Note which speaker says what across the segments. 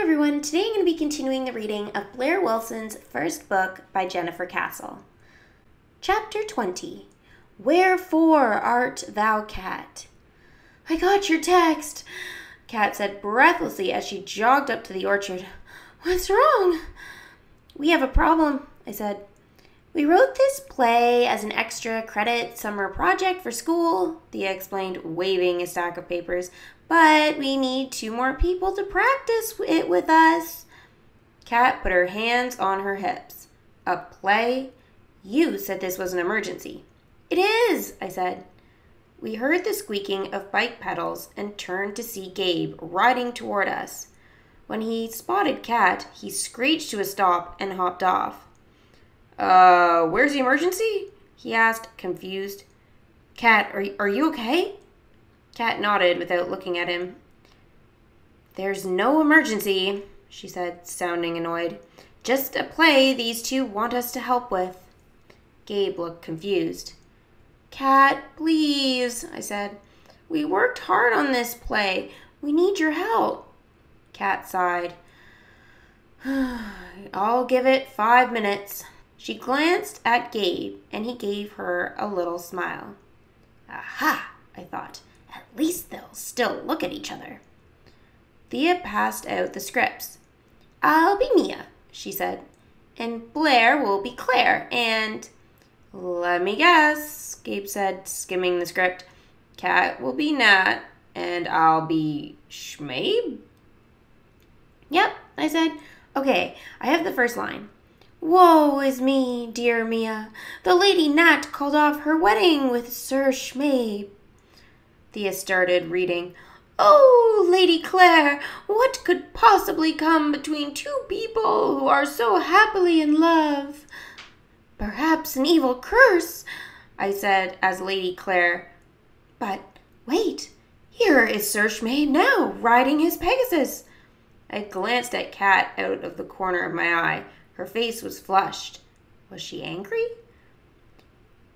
Speaker 1: everyone, today I'm going to be continuing the reading of Blaire Wilson's first book by Jennifer Castle. Chapter 20, Wherefore Art Thou Cat? I got your text, Cat said breathlessly as she jogged up to the orchard. What's wrong? We have a problem, I said. We wrote this play as an extra credit summer project for school, Thea explained, waving a stack of papers. But we need 2 more people to practice it with us. Kat put her hands on her hips. A play? You said this was an emergency. It is, I said. We heard the squeaking of bike pedals and turned to see Gabe riding toward us. When he spotted Kat, he screeched to a stop and hopped off. Where's the emergency? He asked, confused. Kat, are you okay? Kat nodded without looking at him. There's no emergency, she said, sounding annoyed. Just a play these 2 want us to help with. Gabe looked confused. Kat, please, I said. We worked hard on this play. We need your help. Kat sighed. I'll give it 5 minutes. She glanced at Gabe, and he gave her a little smile. Aha, I thought. At least they'll still look at each other. Thea passed out the scripts. I'll be Mia, she said. And Blaire will be Claire, and... Let me guess, Gabe said, skimming the script. Kat will be Nat, and I'll be Schmabe? Yep, I said. Okay, I have the first line. Woe is me, dear Mia. The Lady Nat called off her wedding with Sir Schmabe. Thea started reading. Oh, Lady Claire, what could possibly come between 2 people who are so happily in love? Perhaps an evil curse, I said as Lady Claire. But wait, here is Sir Schmabe now, riding his Pegasus. I glanced at Kat out of the corner of my eye. Her face was flushed. Was she angry?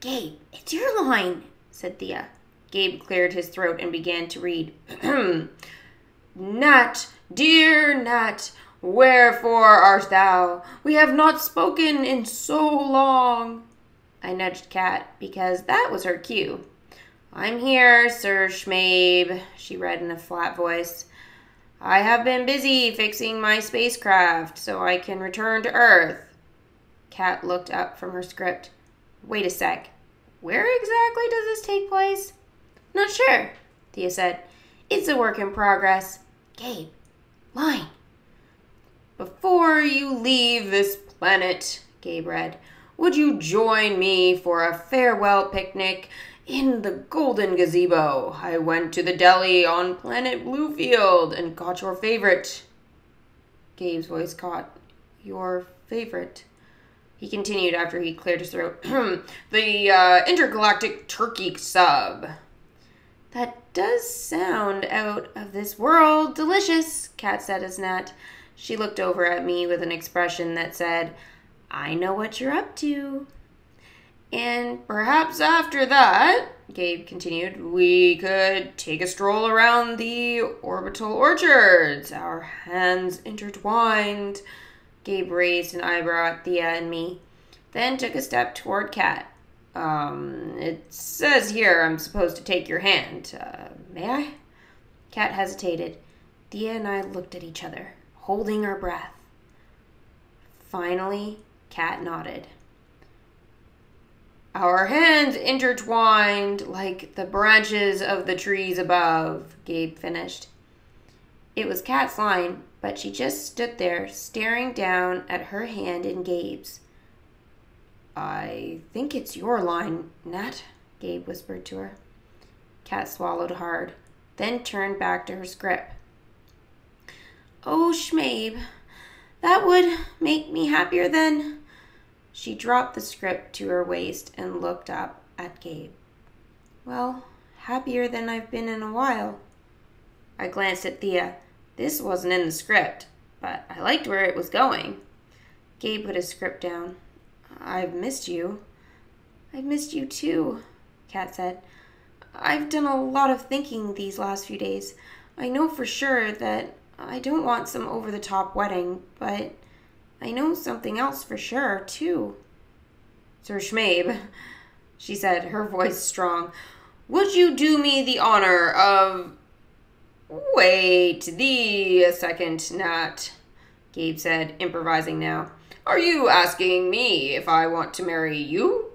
Speaker 1: Gabe, it's your line, said Thea. Gabe cleared his throat and began to read. Nat, dear Nat, wherefore art thou? We have not spoken in so long. I nudged Kat because that was her cue. I'm here, Sir Schmabe, she read in a flat voice. I have been busy fixing my spacecraft so I can return to Earth. Kat looked up from her script. Wait a sec. Where exactly does this take place? Not sure, Thea said. It's a work in progress. Gabe, line. Before you leave this planet, Gabe read, would you join me for a farewell picnic in the Golden Gazebo? I went to the deli on planet Bluefield and got your favorite. Gabe's voice caught. Your favorite? He continued after he cleared his throat. The intergalactic turkey sub. That does sound out of this world delicious, Kat said as Nat. She looked over at me with an expression that said, I know what you're up to. And perhaps after that, Gabe continued, we could take a stroll around the orbital orchards, our hands intertwined. Gabe raised an eyebrow at Thea and me, then took a step toward Kat. It says here I'm supposed to take your hand. May I? Kat hesitated. Thea and I looked at each other, holding our breath. Finally, Kat nodded. Our hands intertwined like the branches of the trees above, Gabe finished. It was Kat's line, but she just stood there, staring down at her hand in Gabe's. I think it's your line, Nat, Gabe whispered to her. Kat swallowed hard, then turned back to her script. Oh, Schmabe, that would make me happier than... She dropped the script to her waist and looked up at Gabe. Well, happier than I've been in a while. I glanced at Thea. This wasn't in the script, but I liked where it was going. Gabe put his script down. I've missed you. I've missed you too, Kat said. I've done a lot of thinking these last few days. I know for sure that I don't want some over-the-top wedding, but I know something else for sure, too. Sir Schmabe, she said, her voice strong, would you do me the honor of... Wait a second, Nat, Gabe said, improvising now. Are you asking me if I want to marry you?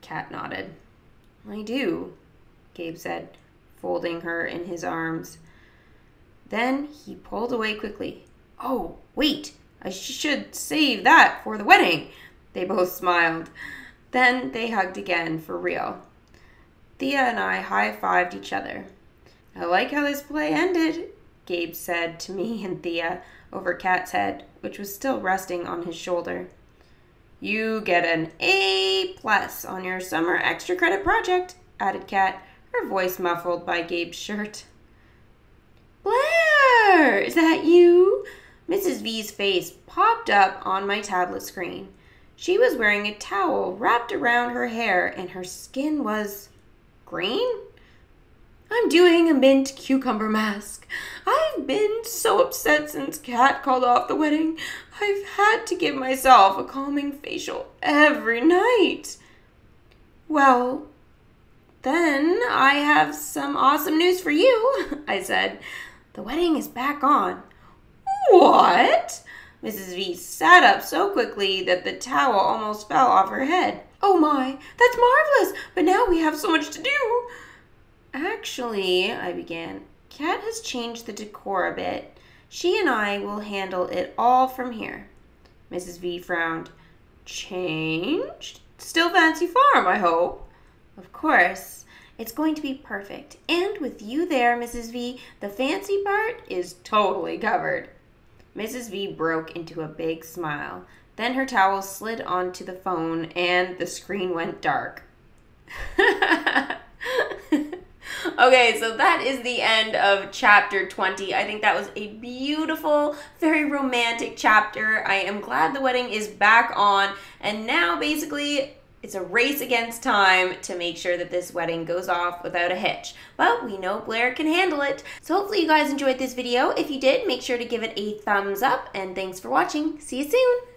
Speaker 1: Kat nodded. I do, Gabe said, folding her in his arms. Then he pulled away quickly. Oh, wait, I should save that for the wedding. They both smiled. Then they hugged again, for real. Thea and I high-fived each other. I like how this play ended, Gabe said to me and Thea over Kat's head, which was still resting on his shoulder. You get an A+ on your summer extra credit project, added Kat, her voice muffled by Gabe's shirt. Blaire, is that you? Mrs. V's face popped up on my tablet screen. She was wearing a towel wrapped around her hair and her skin was green? I'm doing a mint cucumber mask. I've been so upset since Kat called off the wedding. I've had to give myself a calming facial every night. Well, then I have some awesome news for you, I said. The wedding is back on. What? Mrs. V sat up so quickly that the towel almost fell off her head. Oh my, that's marvelous, but now we have so much to do. Actually, I began, Kat has changed the decor a bit. She and I will handle it all from here. Mrs. V frowned. Changed? Still fancy farm, I hope. Of course. It's going to be perfect. And with you there, Mrs. V, the fancy part is totally covered. Mrs. V broke into a big smile. Then her towel slid onto the phone and the screen went dark. Okay, so that is the end of chapter 20. I think that was a beautiful, very romantic chapter. I am glad the wedding is back on, and now basically it's a race against time to make sure that this wedding goes off without a hitch. But we know Blaire can handle it. So hopefully you guys enjoyed this video. If you did, make sure to give it a thumbs up, and thanks for watching. See you soon!